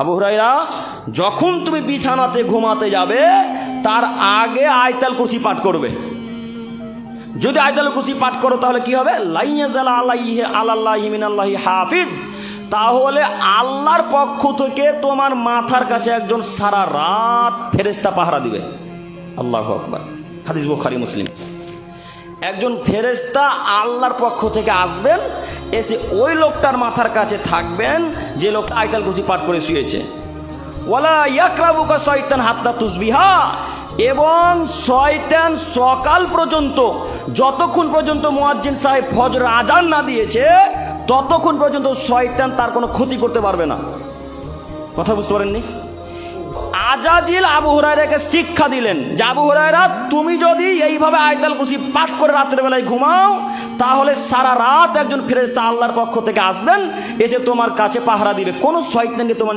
আবু হুরায়রা, যখন তুমি বিছানাতে ঘুমাতে যাবে তার আগে আয়াতুল কুরসি পাঠ করবে। যদি আয়াতুল কুরসি পাঠ করো তাহলে কি হবে? লাইয়াজাল আলাইহি আলাল্লাহি মিনাল্লাহি হাফিজ, তাহলে আল্লাহর পক্ষ থেকে তোমার মাথার কাছে একজন সারা রাত ফেরেশতা পাহারা দিবে। আল্লাহু আকবার। হাদিস বুখারী মুসলিম। একজন ফেরেশতা আল্লাহর পক্ষ থেকে আসবেন, এসে ওই লোকটার মাথার কাছে থাকবেন যে লোকটা আয়াতুল কুরসি পাঠ করে শুয়েছে। ওয়ালা ইয়াকরাবুকা শয়তান হাত্তা তুসবিহা, এবং শয়তান সকাল পর্যন্ত, যতক্ষণ পর্যন্ত মুয়াজ্জিন সাহেব ফজর আজান না দিয়েছে ততক্ষণ পর্যন্ত শয়তান তার কোনো ক্ষতি করতে পারবে না। কথা বুঝতে পারেননি? আজাজিল আবু হুরায়রাকে শিক্ষা দিলেন যে আবু হুরায়রা, তুমি যদি এইভাবে আয়াতুল কুরসি পাঠ করে রাতের বেলায় ঘুমাও তাহলে সারা রাত একজন ফেরেশতা আল্লাহর পক্ষ থেকে আসবেন, এসে তোমার কাছে পাহারা দিবে, কোনো শয়তানকে তোমার